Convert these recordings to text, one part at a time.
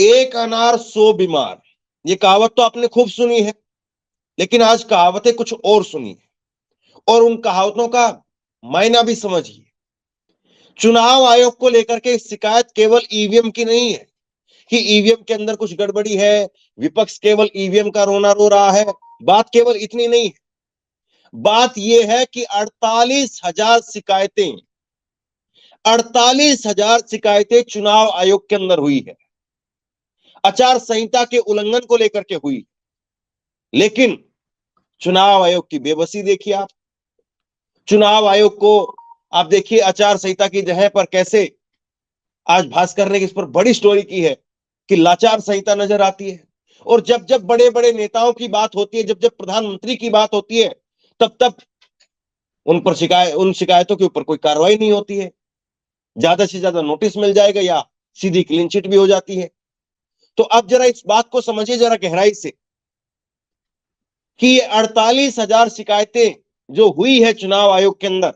एक अनार 100 बीमार, ये कहावत तो आपने खूब सुनी है, लेकिन आज कहावतें कुछ और सुनी है और उन कहावतों का मायना भी समझिए। चुनाव आयोग को लेकर के शिकायत केवल ईवीएम की नहीं है कि ईवीएम के अंदर कुछ गड़बड़ी है, विपक्ष केवल ईवीएम का रोना रो रहा है। बात केवल इतनी नहीं है, बात यह है कि 48,000 चुनाव आयोग के अंदर हुई है, आचार संहिता के उल्लंघन को लेकर के हुई। लेकिन चुनाव आयोग की बेबसी देखिए आप। चुनाव आयोग को आप देखिए आचार संहिता की जगह पर कैसे, आज भास्कर ने इस पर बड़ी स्टोरी की है कि लाचार संहिता नजर आती है। और जब जब बड़े बड़े नेताओं की बात होती है, जब जब प्रधानमंत्री की बात होती है, तब तब उन शिकायतों के ऊपर कोई कार्रवाई नहीं होती है। ज्यादा से ज्यादा नोटिस मिल जाएगा या सीधी क्लीन चिट भी हो जाती है। तो अब जरा इस बात को समझिए जरा गहराई से कि ये 48,000 शिकायतें जो हुई है चुनाव आयोग के अंदर,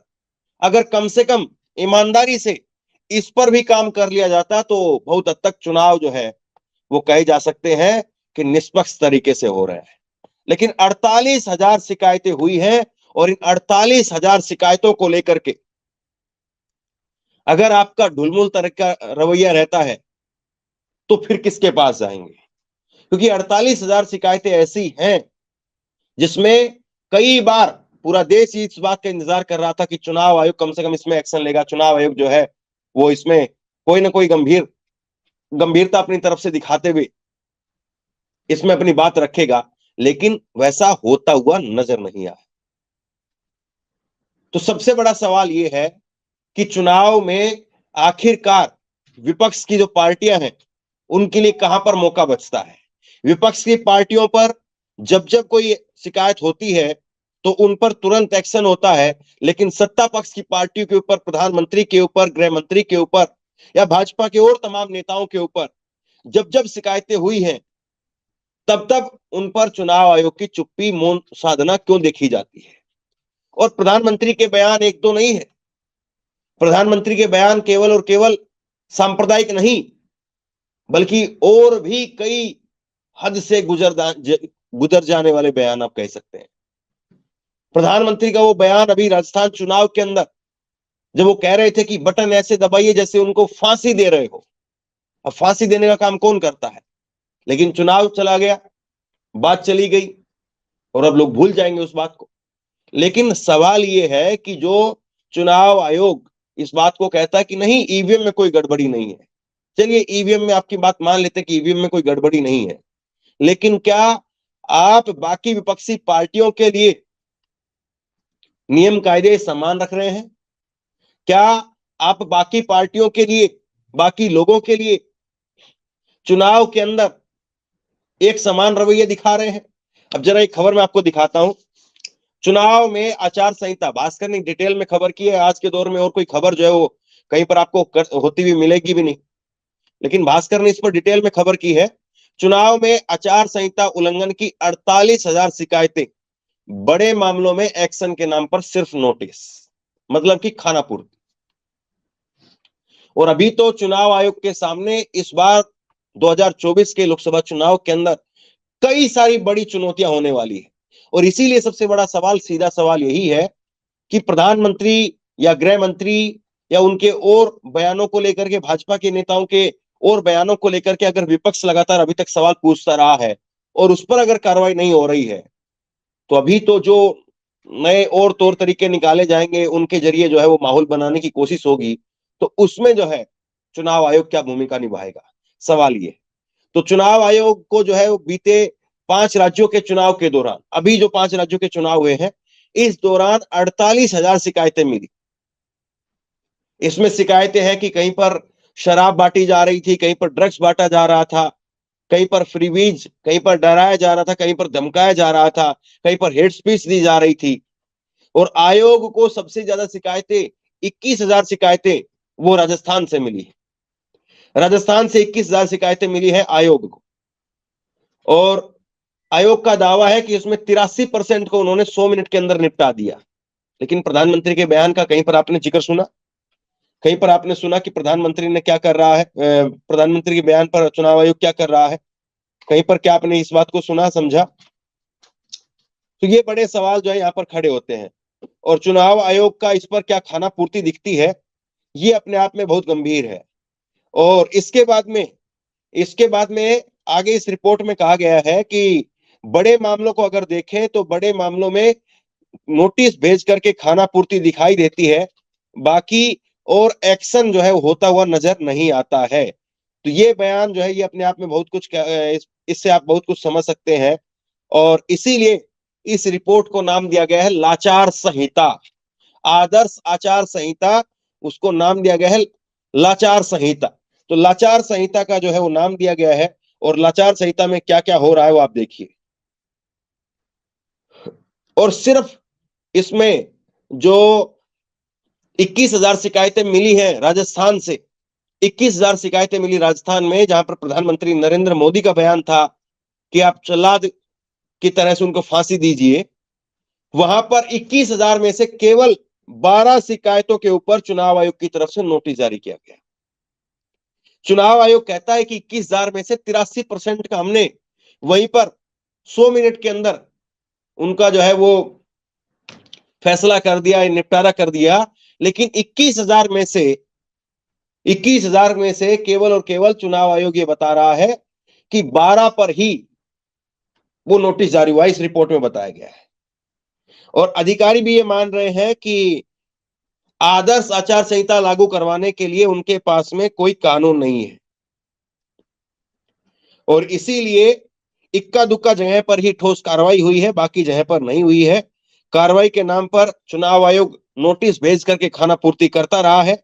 अगर कम से कम ईमानदारी से इस पर भी काम कर लिया जाता तो बहुत हद तक चुनाव जो है वो कहे जा सकते हैं कि निष्पक्ष तरीके से हो रहे हैं। लेकिन 48,000 शिकायतें हुई हैं और इन 48,000 शिकायतों को लेकर के अगर आपका ढुलमुल तरह का रवैया रहता है तो फिर किसके पास जाएंगे? क्योंकि 48,000 शिकायतें ऐसी हैं जिसमें कई बार पूरा देश इस बात का इंतजार कर रहा था कि चुनाव आयोग कम से कम इसमें एक्शन लेगा, चुनाव आयोग जो है वो इसमें कोई ना कोई गंभीरता अपनी तरफ से दिखाते हुए इसमें अपनी बात रखेगा। लेकिन वैसा होता हुआ नजर नहीं आया। तो सबसे बड़ा सवाल यह है कि चुनाव में आखिरकार विपक्ष की जो पार्टियां हैं उनके लिए कहां पर मौका बचता है। विपक्ष की पार्टियों पर जब जब कोई शिकायत होती है तो उन पर तुरंत एक्शन होता है, लेकिन सत्ता पक्ष की पार्टियों के ऊपर, प्रधानमंत्री के ऊपर, गृह मंत्री के ऊपर या भाजपा के और तमाम नेताओं के ऊपर जब जब शिकायतें हुई हैं तब तब उन पर चुनाव आयोग की चुप्पी मौन साधना क्यों देखी जाती है। और प्रधानमंत्री के बयान एक दो नहीं है, प्रधानमंत्री के बयान केवल और केवल सांप्रदायिक नहीं बल्कि और भी कई हद से गुजर जाने वाले बयान आप कह सकते हैं। प्रधानमंत्री का वो बयान अभी राजस्थान चुनाव के अंदर जब वो कह रहे थे कि बटन ऐसे दबाइए जैसे उनको फांसी दे रहे हो। अब फांसी देने का काम कौन करता है? लेकिन चुनाव चला गया, बात चली गई और अब लोग भूल जाएंगे उस बात को। लेकिन सवाल ये है कि जो चुनाव आयोग इस बात को कहता है कि नहीं ईवीएम में कोई गड़बड़ी नहीं है, चलिए ईवीएम में आपकी बात मान लेते हैं कि ईवीएम में कोई गड़बड़ी नहीं है, लेकिन क्या आप बाकी विपक्षी पार्टियों के लिए नियम कायदे समान रख रहे हैं? क्या आप बाकी पार्टियों के लिए, बाकी लोगों के लिए चुनाव के अंदर एक समान रवैया दिखा रहे हैं? अब जरा एक खबर मैं आपको दिखाता हूं। चुनाव में आचार संहिता, भास्कर ने डिटेल में खबर की है। आज के दौर में और कोई खबर जो है वो कहीं पर आपको होती हुई मिलेगी भी नहीं, लेकिन भास्कर ने इस पर डिटेल में खबर की है। चुनाव में आचार संहिता उल्लंघन की 48,000 शिकायतें, बड़े मामलों में एक्शन के नाम पर सिर्फ नोटिस, मतलब कि खानापूर्ति। और अभी तो चुनाव आयोग के सामने इस बार 2024 के लोकसभा चुनाव के अंदर कई सारी बड़ी चुनौतियां होने वाली है। और इसीलिए सबसे बड़ा सवाल, सीधा सवाल यही है कि प्रधानमंत्री या गृह मंत्री या उनके और बयानों को लेकर के, भाजपा के नेताओं के और बयानों को लेकर के अगर विपक्ष लगातार अभी तक सवाल पूछता रहा है और उस पर अगर कार्रवाई नहीं हो रही है तो अभी तो जो नए और तौर तरीके निकाले जाएंगे उनके जरिए जो है वो माहौल बनाने की कोशिश होगी, तो उसमें जो है चुनाव आयोग क्या भूमिका निभाएगा, सवाल ये। तो चुनाव आयोग को जो है वो बीते 5 राज्यों के चुनाव के दौरान, अभी जो 5 राज्यों के चुनाव हुए हैं इस दौरान 48,000 शिकायतें मिली। इसमें शिकायतें हैं कि कहीं पर शराब बांटी जा रही थी, कहीं पर ड्रग्स बांटा जा रहा था, कहीं पर फ्रीबीज, कहीं पर डराया जा रहा था, कहीं पर धमकाया जा रहा था, कहीं पर हेट स्पीच दी जा रही थी। और आयोग को सबसे ज्यादा शिकायतें, 21,000 शिकायतें वो राजस्थान से मिली है। राजस्थान से 21,000 शिकायतें मिली है आयोग को। और आयोग का दावा है कि उसमें 83% को उन्होंने 100 मिनट के अंदर निपटा दिया। लेकिन प्रधानमंत्री के बयान का कहीं पर आपने जिक्र सुना? कहीं पर आपने सुना कि प्रधानमंत्री ने क्या कर रहा है, प्रधानमंत्री के बयान पर चुनाव आयोग क्या कर रहा है? कहीं पर क्या आपने इस बात को सुना, समझा? तो ये बड़े सवाल जो है यहाँ पर खड़े होते हैं, और चुनाव आयोग का इस पर क्या खाना पूर्ति दिखती है, ये अपने आप में बहुत गंभीर है। और इसके बाद में आगे इस रिपोर्ट में कहा गया है कि बड़े मामलों को अगर देखें तो बड़े मामलों में नोटिस भेज करके खाना पूर्ति दिखाई देती है, बाकी और एक्शन जो है वो होता हुआ नजर नहीं आता है। तो ये बयान जो है ये अपने आप में बहुत कुछ इससे आप बहुत कुछ समझ सकते हैं, और इसीलिए इस रिपोर्ट को नाम दिया गया है लाचार संहिता, आदर्श आचार संहिता, उसको नाम दिया गया है लाचार संहिता। तो लाचार संहिता का जो है वो नाम दिया गया है, और लाचार संहिता में क्या क्या हो रहा है वो आप देखिए। और सिर्फ इसमें जो 21,000 शिकायतें मिली हैं राजस्थान से, 21,000 शिकायतें मिली राजस्थान में, जहां पर प्रधानमंत्री नरेंद्र मोदी का बयान था कि आप जल्लाद की तरह से उनको फांसी दीजिए, वहां पर 21,000 में से केवल 12 शिकायतों के ऊपर चुनाव आयोग की तरफ से नोटिस जारी किया गया। चुनाव आयोग कहता है कि 21,000 में से 83% का हमने वहीं पर 100 मिनट के अंदर उनका जो है वो फैसला कर दिया, निपटारा कर दिया, लेकिन 21,000 में से केवल और केवल चुनाव आयोग ये बता रहा है कि 12 पर ही वो नोटिस जारी हुआ, इस रिपोर्ट में बताया गया है। और अधिकारी भी ये मान रहे हैं कि आदर्श आचार संहिता लागू करवाने के लिए उनके पास में कोई कानून नहीं है, और इसीलिए इक्का दुक्का जगह पर ही ठोस कार्रवाई हुई है, बाकी जगह पर नहीं हुई है। कार्रवाई के नाम पर चुनाव आयोग नोटिस भेज करके खाना पूर्ति करता रहा है।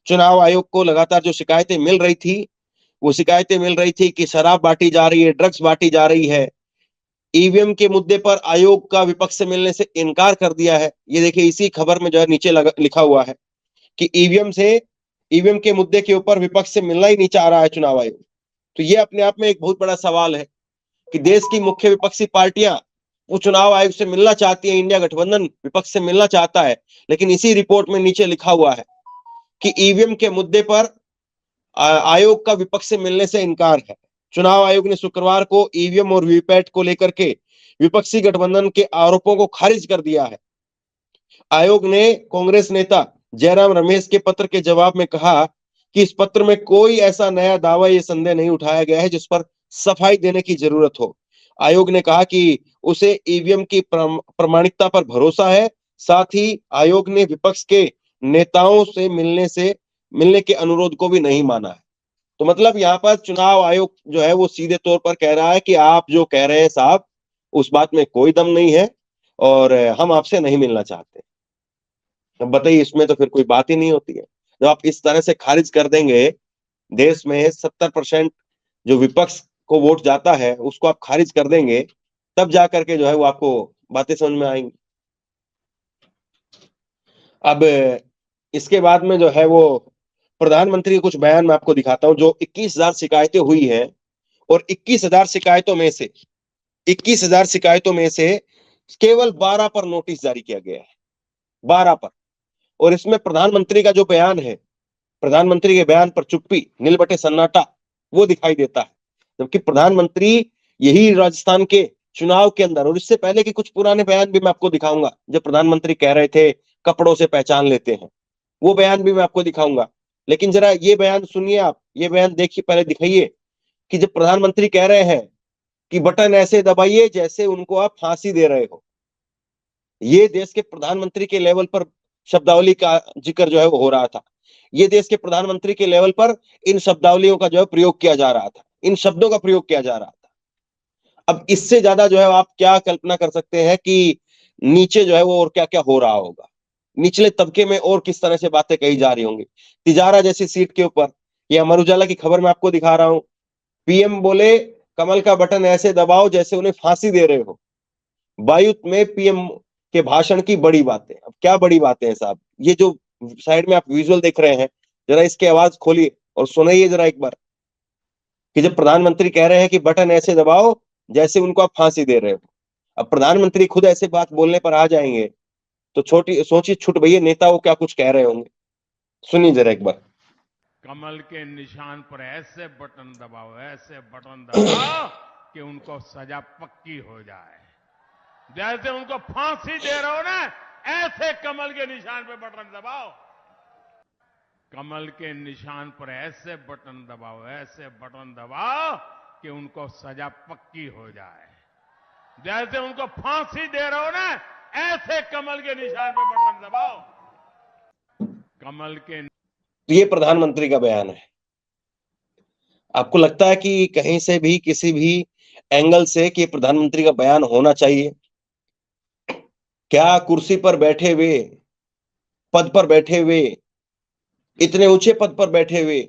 चुनाव आयोग को लगातार जो शिकायतें मिल रही थी, वो शिकायतें मिल रही थी कि शराब बांटी जा रही है, ड्रग्स बांटी जा रही है। ईवीएम के मुद्दे पर आयोग का विपक्ष से मिलने से इनकार कर दिया है। ये देखिए इसी खबर में जो है नीचे लिखा हुआ है कि ईवीएम के मुद्दे के ऊपर विपक्ष से मिलना ही नहीं चाह रहा है चुनाव आयोग। तो ये अपने आप में एक बहुत बड़ा सवाल है कि देश की मुख्य विपक्षी पार्टियां वो चुनाव आयोग से मिलना चाहती है, इंडिया गठबंधन विपक्ष से मिलना चाहता है, लेकिन इसी रिपोर्ट में नीचे लिखा हुआ है कि ईवीएम के मुद्दे पर आयोग का विपक्ष से मिलने से इनकार है। चुनाव आयोग ने शुक्रवार को ईवीएम और वीवीपैट को लेकर के विपक्षी गठबंधन के आरोपों को खारिज कर दिया है। आयोग ने कांग्रेस नेता जयराम रमेश के पत्र के जवाब में कहा कि इस पत्र में कोई ऐसा नया दावा या संदेह नहीं उठाया गया है जिस पर सफाई देने की जरूरत हो। आयोग ने कहा कि उसे ईवीएम की प्रामाणिकता पर भरोसा है। साथ ही आयोग ने विपक्ष के नेताओं से मिलने के अनुरोध को भी नहीं माना है। तो मतलब यहाँ पर चुनाव आयोग जो है वो सीधे तौर पर कह रहा है कि आप जो कह रहे हैं साहब, उस बात में कोई दम नहीं है, और हम आपसे नहीं मिलना चाहते। अब बताइए, इसमें तो फिर कोई बात ही नहीं होती है। जब आप इस तरह से खारिज कर देंगे, देश में 70% जो विपक्ष को वोट जाता है उसको आप खारिज कर देंगे, तब जाकर के जो है वो आपको बातें समझ में आएंगी। अब इसके बाद में जो है वो प्रधानमंत्री के कुछ बयान मैं आपको दिखाता हूं। जो 21,000 शिकायतें हुई हैं, और 21,000 शिकायतों में से केवल 12 पर नोटिस जारी किया गया है, 12 पर। और इसमें प्रधानमंत्री का जो बयान है, प्रधानमंत्री के बयान पर चुप्पी, नील बटे सन्नाटा, वो दिखाई देता है। जबकि प्रधानमंत्री यही राजस्थान के चुनाव के अंदर, और इससे पहले के कुछ पुराने बयान भी मैं आपको दिखाऊंगा, जब प्रधानमंत्री कह रहे थे कपड़ों से पहचान लेते हैं, वो बयान भी मैं आपको दिखाऊंगा। लेकिन जरा ये बयान सुनिए, आप ये बयान देखिए, पहले दिखाइए कि जब प्रधानमंत्री कह रहे हैं कि बटन ऐसे दबाइए जैसे उनको आप फांसी दे रहे हो, ये देश के प्रधानमंत्री के लेवल पर शब्दावली का जिक्र जो है वो हो रहा था। ये देश के प्रधानमंत्री के लेवल पर इन शब्दावलियों का जो है प्रयोग किया जा रहा था, इन शब्दों का प्रयोग किया जा रहा था। अब इससे ज्यादा जो है आप क्या कल्पना कर सकते हैं कि नीचे जो है वो और क्या क्या हो रहा होगा, निचले तबके में और किस तरह से बातें कही जा रही होंगी। तिजारा जैसी सीट के ऊपर, ये अमर उजाला की खबर मैं आपको दिखा रहा हूं, पीएम बोले कमल का बटन ऐसे दबाओ जैसे उन्हें फांसी दे रहे हो। वायु में पीएम के भाषण की बड़ी बातें। अब क्या बड़ी बातें हैं साहब, ये जो साइड में आप विजुअल देख रहे हैं, जरा इसकी आवाज खोलिए और सुनाइए जरा एक बार, कि जब प्रधानमंत्री कह रहे हैं कि बटन ऐसे दबाओ जैसे उनको आप फांसी दे रहे हो। अब प्रधानमंत्री खुद ऐसे बात बोलने पर आ जाएंगे तो छोटी सोचिए, छुट भैया नेता वो क्या कुछ कह रहे होंगे। सुनिए जरा एक बार। कमल के निशान पर ऐसे बटन दबाओ कि उनको सजा पक्की हो जाए। जैसे उनको फांसी दे रहे हो ना, ऐसे कमल के निशान पर बटन दबाओ। कमल के निशान पर ऐसे बटन दबाओ कि उनको सजा पक्की हो जाए। जैसे उनको फांसी दे रहे हो ना, ऐसे कमल के निशान पर बटन दबाओ। कमल के तो ये प्रधानमंत्री का बयान है। आपको लगता है कि कहीं से भी किसी भी एंगल से कि प्रधानमंत्री का बयान होना चाहिए? क्या कुर्सी पर बैठे हुए, पद पर बैठे हुए, इतने ऊंचे पद पर बैठे हुए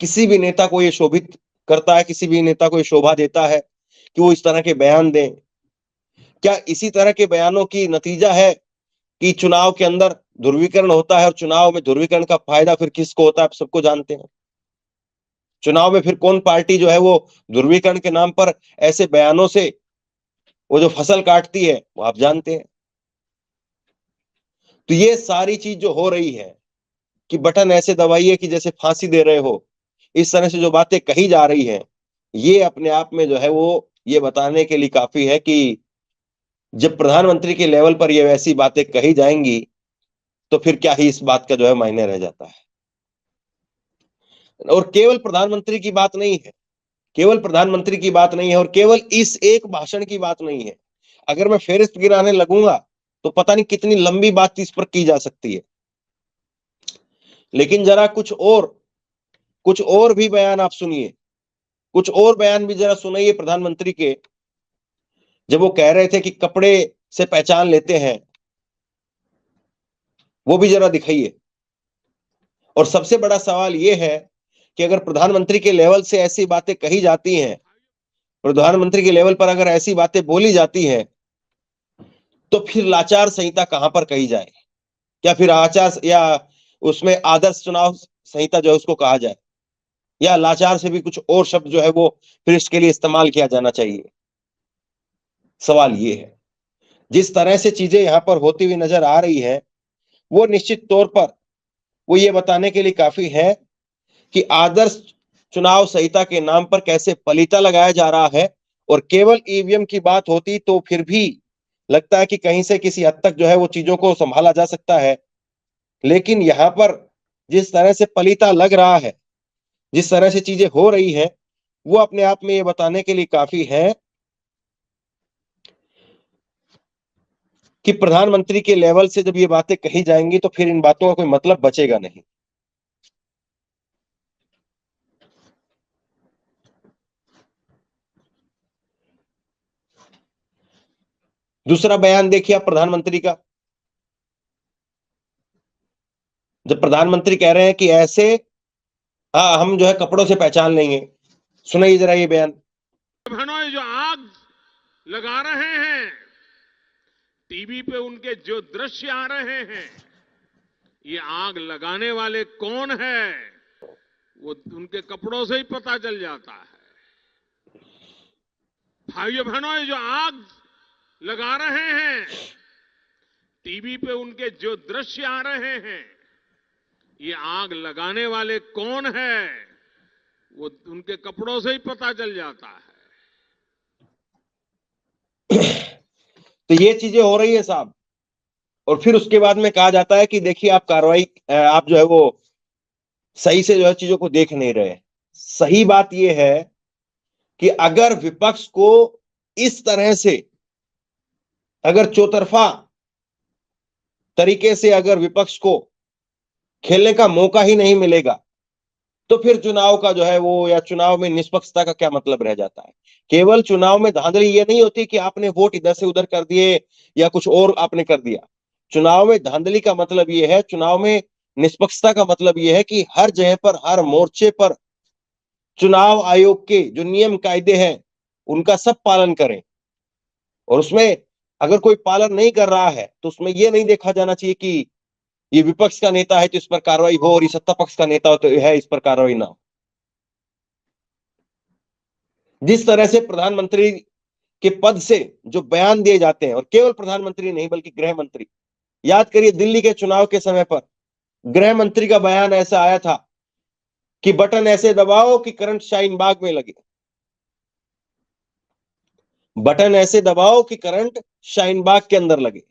किसी भी नेता को ये शोभित करता है, किसी भी नेता को ये शोभा देता है कि वो इस तरह के बयान दें? क्या इसी तरह के बयानों की नतीजा है कि चुनाव के अंदर ध्रुवीकरण होता है, और चुनाव में ध्रुवीकरण का फायदा फिर किसको होता है आप सबको जानते हैं। चुनाव में फिर कौन पार्टी जो है वो ध्रुवीकरण के नाम पर ऐसे बयानों से वो जो फसल काटती है वो आप जानते हैं। तो ये सारी चीज जो हो रही है कि बटन ऐसे दबाइए कि जैसे फांसी दे रहे हो, इस तरह से जो बातें कही जा रही हैं, ये अपने आप में जो है वो ये बताने के लिए काफी है कि जब प्रधानमंत्री के लेवल पर ये वैसी बातें कही जाएंगी तो फिर क्या ही इस बात का जो है मायने रह जाता है। और केवल प्रधानमंत्री की बात नहीं है, केवल प्रधानमंत्री की बात नहीं है, और केवल इस एक भाषण की बात नहीं है। अगर मैं फेरिस्त गिराने लगूंगा तो पता नहीं कितनी लंबी बात इस पर की जा सकती है। लेकिन जरा कुछ और भी बयान आप सुनिए, कुछ और बयान भी जरा सुनिए प्रधानमंत्री के। जब वो कह रहे थे कि कपड़े से पहचान लेते हैं, वो भी जरा दिखाइए। और सबसे बड़ा सवाल यह है कि अगर प्रधानमंत्री के लेवल से ऐसी बातें कही जाती हैं, प्रधानमंत्री के लेवल पर अगर ऐसी बातें बोली जाती हैं, तो फिर लाचार संहिता कहां पर कही जाए? क्या फिर आचार या उसमें आदर्श चुनाव संहिता जो है उसको कहा जाए, या लाचार से भी कुछ और शब्द जो है वो फिर इसके लिए इस्तेमाल किया जाना चाहिए? सवाल ये है। जिस तरह से चीजें यहां पर होती हुई नजर आ रही है, वो निश्चित तौर पर वो ये बताने के लिए काफी है कि आदर्श चुनाव संहिता के नाम पर कैसे पलीता लगाया जा रहा है। और केवल ईवीएम की बात होती तो फिर भी लगता है कि कहीं से किसी हद तक जो है वो चीजों को संभाला जा सकता है। लेकिन यहां पर जिस तरह से पलीता लग रहा है, जिस तरह से चीजें हो रही है, वो अपने आप में ये बताने के लिए काफी है कि प्रधानमंत्री के लेवल से जब ये बातें कही जाएंगी तो फिर इन बातों का कोई मतलब बचेगा नहीं। दूसरा बयान देखिए आप प्रधानमंत्री का। जब प्रधानमंत्री कह रहे हैं कि ऐसे हम जो है कपड़ों से पहचान लेंगे, सुनिए जरा ये बयान। बहनों, जो आग लगा रहे हैं टीवी पे, उनके जो दृश्य आ रहे हैं, ये आग लगाने वाले कौन है वो उनके कपड़ों से ही पता चल जाता है। भाइयों बहनों, ये जो आग लगा रहे हैं टीवी पे, उनके जो दृश्य आ रहे हैं, ये आग लगाने वाले कौन है वो उनके कपड़ों से ही पता चल जाता है। तो ये चीजें हो रही है साहब, और फिर उसके बाद में कहा जाता है कि देखिए आप कार्रवाई, आप जो है वो सही से जो है चीजों को देख नहीं रहे। सही बात यह है कि अगर विपक्ष को इस तरह से, अगर चौतरफा तरीके से अगर विपक्ष को खेलने का मौका ही नहीं मिलेगा, तो फिर चुनाव का जो है वो, या चुनाव में निष्पक्षता का क्या मतलब रह जाता है? केवल चुनाव में धांधली ये नहीं होती कि आपने वोट इधर से उधर कर दिए या कुछ और आपने कर दिया। चुनाव में धांधली का मतलब ये है, चुनाव में निष्पक्षता का मतलब ये है कि हर जगह पर, हर मोर्चे पर चुनाव आयोग के जो नियम कायदे हैं उनका सब पालन करें। और उसमें अगर कोई पालन नहीं कर रहा है तो उसमें यह नहीं देखा जाना चाहिए कि ये विपक्ष का नेता है तो इस पर कार्रवाई हो, और ये सत्ता पक्ष का नेता तो है इस पर कार्रवाई ना हो। जिस तरह से प्रधानमंत्री के पद से जो बयान दिए जाते हैं, और केवल प्रधानमंत्री नहीं बल्कि गृह मंत्री, याद करिए दिल्ली के चुनाव के समय पर गृह मंत्री का बयान ऐसा आया था कि बटन ऐसे दबाओ कि करंट शाहीन बाग में लगे, बटन ऐसे दबाओ कि करंट शाहीन बाग के अंदर लगे।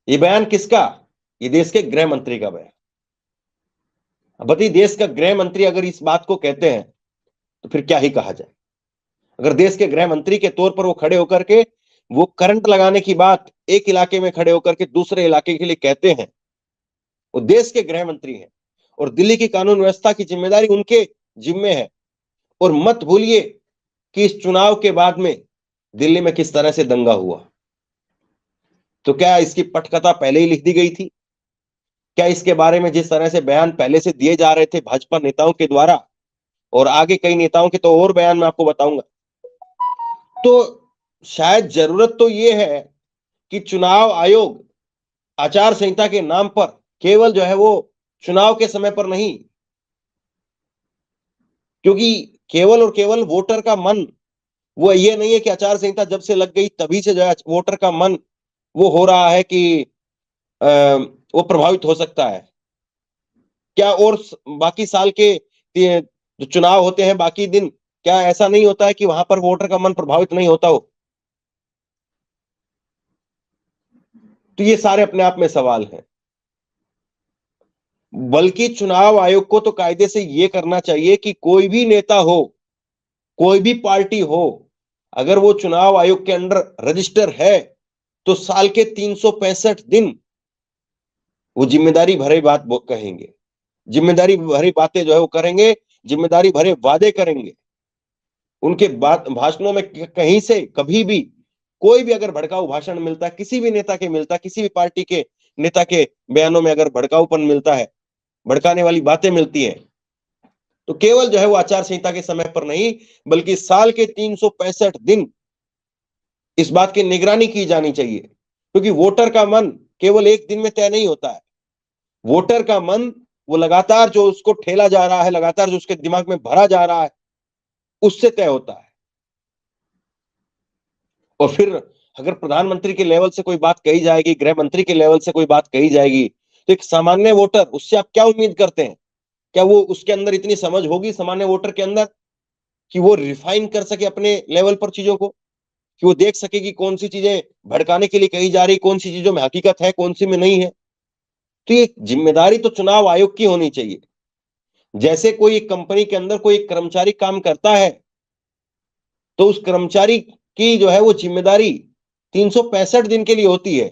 ये बयान किसका? ये देश के गृह मंत्री का बयान। अब बताइए, देश का गृह मंत्री अगर इस बात को कहते हैं तो फिर क्या ही कहा जाए। अगर देश के गृह मंत्री के तौर पर वो खड़े होकर के वो करंट लगाने की बात एक इलाके में खड़े होकर के दूसरे इलाके के लिए कहते हैं, वो देश के गृह मंत्री हैं और दिल्ली की कानून व्यवस्था की जिम्मेदारी उनके जिम्मे है। और मत भूलिए कि इस चुनाव के बाद में दिल्ली में किस तरह से दंगा हुआ। तो क्या इसकी पटकथा पहले ही लिख दी गई थी? क्या इसके बारे में जिस तरह से बयान पहले से दिए जा रहे थे भाजपा नेताओं के द्वारा, और आगे कई नेताओं के तो और बयान मैं आपको बताऊंगा, तो शायद जरूरत तो यह है कि चुनाव आयोग आचार संहिता के नाम पर केवल जो है वो चुनाव के समय पर नहीं, क्योंकि केवल और केवल वोटर का मन वो ये नहीं है कि आचार संहिता जब से लग गई तभी से जो है वोटर का मन वो हो रहा है कि वो प्रभावित हो सकता है। क्या और बाकी साल के जो चुनाव होते हैं बाकी दिन, क्या ऐसा नहीं होता है कि वहां पर वोटर का मन प्रभावित नहीं होता हो? तो ये सारे अपने आप में सवाल हैं। बल्कि चुनाव आयोग को तो कायदे से ये करना चाहिए कि कोई भी नेता हो, कोई भी पार्टी हो, अगर वो चुनाव आयोग के अंडर रजिस्टर है तो साल के 365 दिन वो जिम्मेदारी भरे बात कहेंगे, जिम्मेदारी भरी बातें जो है वो करेंगे, जिम्मेदारी भरे वादे करेंगे। उनके बात भाषणों में कहीं से कभी भी कोई भी अगर भड़काऊ भाषण मिलता है, किसी भी नेता के मिलता है, किसी भी पार्टी के नेता के बयानों में अगर भड़काऊपन मिलता है, भड़काने वाली बातें मिलती हैं, तो केवल जो है वो आचार संहिता के समय पर नहीं बल्कि साल के 365 दिन इस बात की निगरानी की जानी चाहिए। क्योंकि वोटर का मन केवल एक दिन में तय नहीं होता है। वोटर का मन वो लगातार जो उसको ठेला जा रहा है, लगातार जो उसके दिमाग में भरा जा रहा है, उससे तय होता है। और फिर अगर प्रधानमंत्री के लेवल से कोई बात कही जाएगी, गृह मंत्री के लेवल से कोई बात कही जाएगी, तो एक सामान्य वोटर उससे आप क्या उम्मीद करते हैं? क्या वो उसके अंदर इतनी समझ होगी सामान्य वोटर के अंदर कि वो रिफाइन कर सके अपने लेवल पर चीजों को, कि वो देख सके कि कौन सी चीजें भड़काने के लिए कही जा रही, कौन सी चीजों में हकीकत है, कौन सी में नहीं है? तो ये जिम्मेदारी तो चुनाव आयोग की होनी चाहिए। जैसे कोई एक कंपनी के अंदर कोई एक कर्मचारी काम करता है तो उस कर्मचारी की जो है वो जिम्मेदारी 365 दिन के लिए होती है।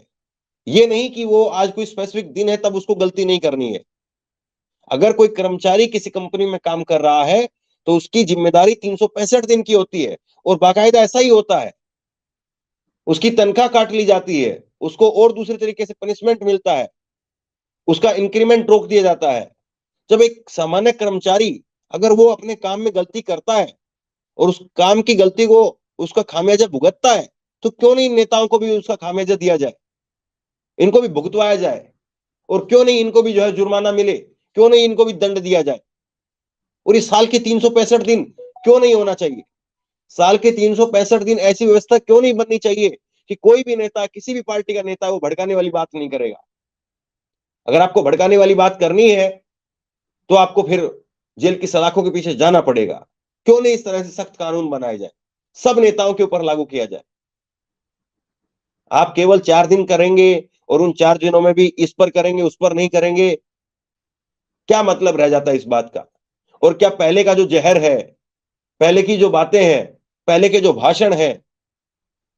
ये नहीं कि वो आज कोई स्पेसिफिक दिन है तब उसको गलती नहीं करनी है। अगर कोई कर्मचारी किसी कंपनी में काम कर रहा है तो उसकी जिम्मेदारी 365 दिन की होती है, और बाकायदा ऐसा ही होता है। उसकी तनख्वाह काट ली जाती है, उसको और दूसरे तरीके से पनिशमेंट मिलता है, उसका इंक्रीमेंट रोक दिया जाता है। जब एक सामान्य कर्मचारी अगर वो अपने काम में गलती करता है और उस काम की गलती को उसका खामियाजा भुगतता है, तो क्यों नहीं नेताओं को भी उसका खामियाजा दिया जाए, इनको भी भुगतवाया जाए, और क्यों नहीं इनको भी जो है जुर्माना मिले, क्यों नहीं इनको भी दंड दिया जाए? और इस साल के 365 दिन क्यों नहीं होना चाहिए? साल के 365 दिन ऐसी व्यवस्था क्यों नहीं बननी चाहिए कि कोई भी नेता, किसी भी पार्टी का नेता वो भड़काने वाली बात नहीं करेगा? अगर आपको भड़काने वाली बात करनी है तो आपको फिर जेल की सलाखों के पीछे जाना पड़ेगा। क्यों नहीं इस तरह से सख्त कानून बनाए जाए, सब नेताओं के ऊपर लागू किया जाए? आप केवल 4 दिन करेंगे और उन 4 दिनों में भी इस पर करेंगे उस पर नहीं करेंगे, क्या मतलब रह जाता है इस बात का? और क्या पहले का जो जहर है, पहले की जो बातें हैं, पहले के जो भाषण हैं,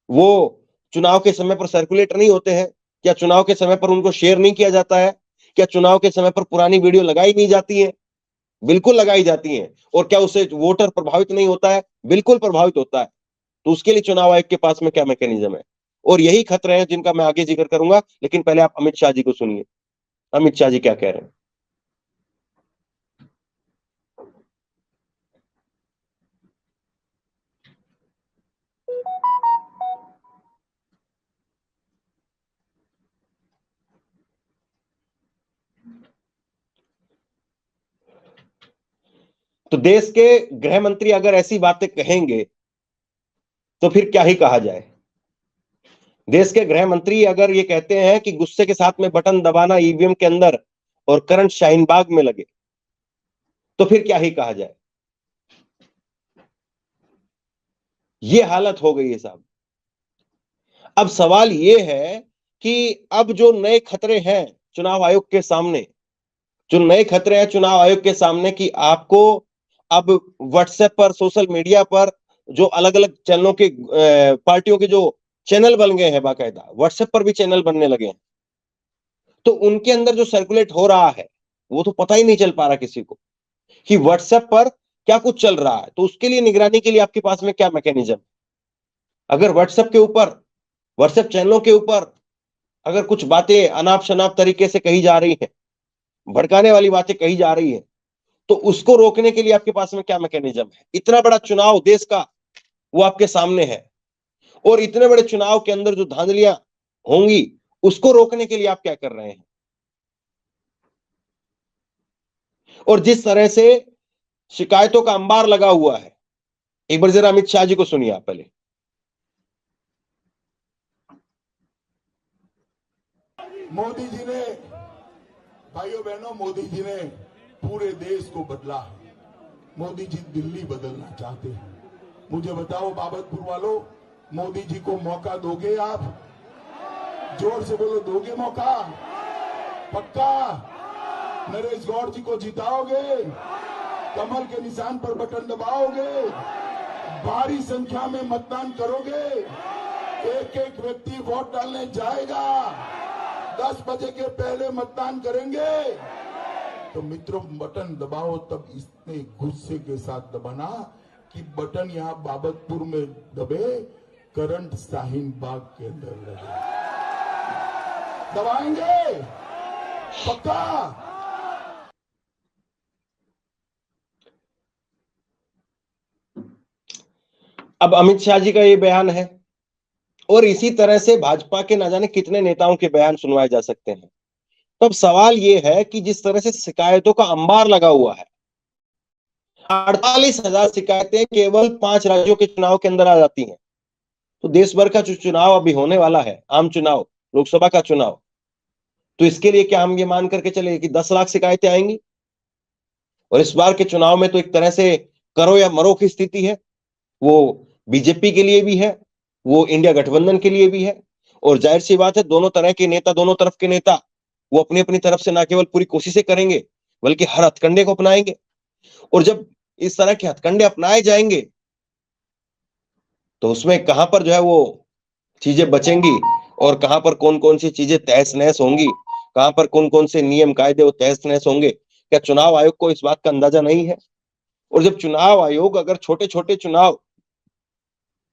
वो चुनाव के समय पर सर्कुलेट नहीं होते हैं? क्या चुनाव के समय पर उनको शेयर नहीं किया जाता है? क्या चुनाव के समय पर पुरानी वीडियो लगाई नहीं जाती है? बिल्कुल लगाई जाती है। और क्या उससे वोटर प्रभावित नहीं होता है? बिल्कुल प्रभावित होता है। तो उसके लिए चुनाव आयोग के पास में क्या मैकेनिज्म है? और यही खतरे हैं जिनका मैं आगे जिक्र करूंगा, लेकिन पहले आप अमित शाह जी को सुनिए। अमित शाह जी क्या कह रहे हैं। तो देश के गृह मंत्री अगर ऐसी बातें कहेंगे तो फिर क्या ही कहा जाए। देश के गृह मंत्री अगर ये कहते हैं कि गुस्से के साथ में बटन दबाना ईवीएम के अंदर और करंट शाहीन बाग में लगे, तो फिर क्या ही कहा जाए। ये हालत हो गई है साहब। अब सवाल ये है कि अब जो नए खतरे हैं चुनाव आयोग के सामने, जो नए खतरे हैं चुनाव आयोग के सामने, कि आपको अब व्हाट्सएप पर, सोशल मीडिया पर जो अलग अलग चैनलों के पार्टियों के जो चैनल बन गए हैं, बाकायदा व्हाट्सएप पर भी चैनल बनने लगे हैं, तो उनके अंदर जो सर्कुलेट हो रहा है वो तो पता ही नहीं चल पा रहा किसी को कि व्हाट्सएप पर क्या कुछ चल रहा है। तो उसके लिए निगरानी के लिए आपके पास में क्या मैकेनिज्म? अगर व्हाट्सएप के ऊपर, व्हाट्सएप चैनलों के ऊपर अगर कुछ बातें अनाप शनाप तरीके से कही जा रही हैं, भड़काने वाली बातें कही जा रही हैं, तो उसको रोकने के लिए आपके पास में क्या मैकेनिज्म है? इतना बड़ा चुनाव देश का वो आपके सामने है, और इतने बड़े चुनाव के अंदर जो धांधलियां होंगी उसको रोकने के लिए आप क्या कर रहे हैं? और जिस तरह से शिकायतों का अंबार लगा हुआ है, एक बार जरा अमित शाह जी को सुनिए आप पहले। मोदी जी ने, भाइयों बहनों, मोदी जी ने पूरे देश को बदला। मोदी जी दिल्ली बदलना चाहते हैं। मुझे बताओ बाबतपुर वालों, मोदी जी को मौका दोगे आप? जोर से बोलो, दोगे मौका? पक्का? नरेश गौड़ जी को जिताओगे? कमल के निशान पर बटन दबाओगे? भारी संख्या में मतदान करोगे? एक एक व्यक्ति वोट डालने जाएगा। 10 बजे के पहले मतदान करेंगे। तो मित्रों, बटन दबाओ, तब इतने गुस्से के साथ दबाना कि बटन यहां बाबतपुर में दबे, करंट शाहीन बाग के अंदर लगे। दबाएंगे? पक्का? अब अमित शाह जी का ये बयान है, और इसी तरह से भाजपा के ना जाने कितने नेताओं के बयान सुनवाए जा सकते हैं। तब सवाल यह है कि जिस तरह से शिकायतों का अंबार लगा हुआ है, 48,000 शिकायतें केवल 5 राज्यों के चुनाव के अंदर आ जाती हैं, तो देश भर का जो चुनाव अभी होने वाला है, आम चुनाव, लोकसभा का चुनाव, तो इसके लिए क्या हम ये मान करके चले कि 10 लाख शिकायतें आएंगी? और इस बार के चुनाव में तो एक तरह से करो या मरो की स्थिति है। वो बीजेपी के लिए भी है, वो इंडिया गठबंधन के लिए भी है, और जाहिर सी बात है दोनों तरह के नेता, दोनों तरफ के नेता वो अपनी अपनी तरफ से ना केवल पूरी कोशिशें करेंगे बल्कि हर हथकंडे को अपनाएंगे। और जब इस तरह के हथकंडे अपनाए जाएंगे तो उसमें कहां पर जो है वो चीजें बचेंगी और कहां पर कौन कौन सी चीजें तहस नहस होंगी, कहां पर कौन कौन से नियम कायदे वो तहस नहस होंगे, क्या चुनाव आयोग को इस बात का अंदाजा नहीं है? और जब चुनाव आयोग अगर छोटे छोटे चुनाव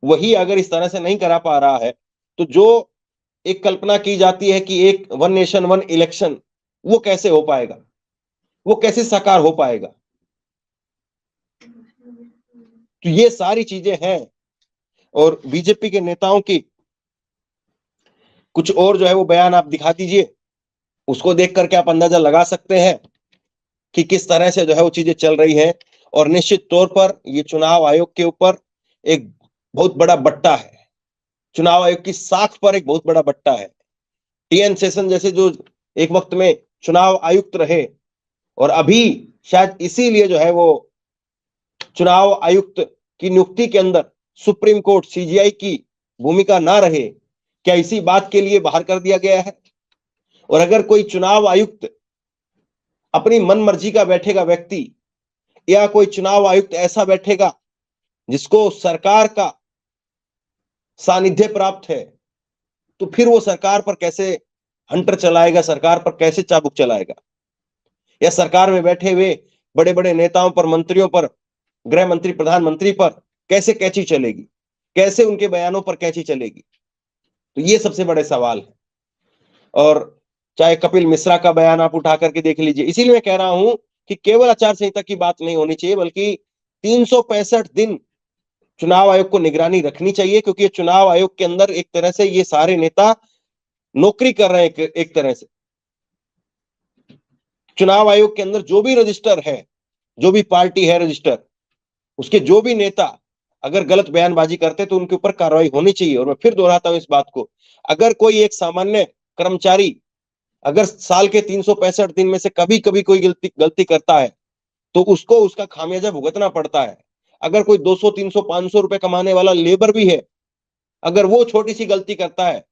वही अगर इस तरह से नहीं करा पा रहा है, तो जो एक कल्पना की जाती है कि एक वन नेशन वन इलेक्शन, वो कैसे हो पाएगा, वो कैसे साकार हो पाएगा? तो ये सारी चीजें हैं। और बीजेपी के नेताओं की कुछ और जो है वो बयान आप दिखा दीजिए, उसको देख करके आप अंदाजा लगा सकते हैं कि किस तरह से जो है वो चीजें चल रही हैं। और निश्चित तौर पर ये चुनाव आयोग के ऊपर एक बहुत बड़ा बट्टा है, चुनाव आयोग की साख पर एक बहुत बड़ा बट्टा है। टीएन शेषन जैसे जो एक वक्त में चुनाव आयुक्त रहे, और अभी शायद इसीलिए जो है वो चुनाव आयुक्त की नियुक्ति के अंदर सुप्रीम कोर्ट, सीजीआई की भूमिका ना रहे, क्या इसी बात के लिए बाहर कर दिया गया है? और अगर कोई चुनाव आयुक्त अपनी मनमर्जी का बैठेगा व्यक्ति, या कोई चुनाव आयुक्त ऐसा बैठेगा जिसको सरकार का सानिध्य प्राप्त है, तो फिर वो सरकार पर कैसे हंटर चलाएगा, सरकार पर कैसे चाबुक चलाएगा? या सरकार में बैठे हुए बड़े बड़े नेताओं पर, मंत्रियों पर, गृह मंत्री, प्रधानमंत्री पर कैसे कैची चलेगी, कैसे उनके बयानों पर कैची चलेगी? तो ये सबसे बड़े सवाल है। और चाहे कपिल मिश्रा का बयान आप उठा करके देख लीजिए। इसीलिए मैं कह रहा हूं कि केवल आचार संहिता की बात नहीं होनी चाहिए, बल्कि 365 दिन चुनाव आयोग को निगरानी रखनी चाहिए, क्योंकि ये चुनाव आयोग के अंदर एक तरह से ये सारे नेता नौकरी कर रहे हैं। एक तरह से चुनाव आयोग के अंदर जो भी रजिस्टर है, जो भी पार्टी है रजिस्टर, उसके जो भी नेता अगर गलत बयानबाजी करते तो उनके ऊपर कार्रवाई होनी चाहिए। और मैं फिर दोहराता हूं इस बात को, अगर कोई एक सामान्य कर्मचारी अगर साल के 365 दिन में से कभी कभी कोई गलती करता है तो उसको उसका खामियाजा भुगतना पड़ता है। अगर कोई 200, 300, 500 रुपए कमाने वाला लेबर भी है, अगर वो छोटी सी गलती करता है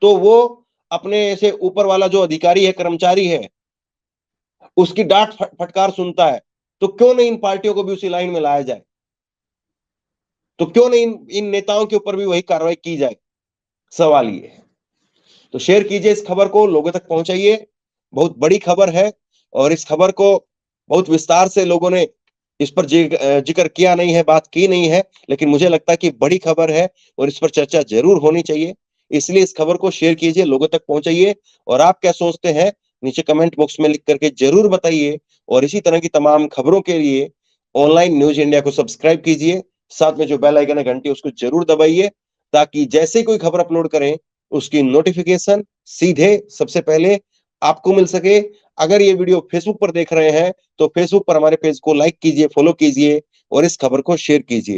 तो वो अपने से ऊपर वाला जो अधिकारी है, कर्मचारी है, उसकी डांट फटकार सुनता है। तो क्यों नहीं इन पार्टियों को भी उसी लाइन में लाया जाए? तो क्यों नहीं इन नेताओं के ऊपर भी वही कार्रवाई की जाए? सवाल ये है। तो शेयर कीजिए इस खबर को, लोगों तक पहुंचाइए। बहुत बड़ी खबर है और इस खबर को बहुत विस्तार से लोगों ने इस पर जिक्र किया नहीं है, बात की नहीं है, लेकिन मुझे लगता है कि बड़ी खबर है और इस पर चर्चा जरूर होनी चाहिए। इसलिए इस खबर को शेयर कीजिए, लोगों तक पहुंचाइए। और आप क्या सोचते हैं नीचे कमेंट बॉक्स में लिख करके जरूर बताइए। और इसी तरह की तमाम खबरों के लिए ऑनलाइन न्यूज इंडिया को सब्सक्राइब कीजिए, साथ में जो बेल आइकन है घंटी उसको जरूर दबाइए, ताकि जैसे कोई खबर अपलोड करें उसकी नोटिफिकेशन सीधे सबसे पहले आपको मिल सके। अगर ये वीडियो फेसबुक पर देख रहे हैं तो फेसबुक पर हमारे पेज को लाइक कीजिए, फॉलो कीजिए और इस खबर को शेयर कीजिए।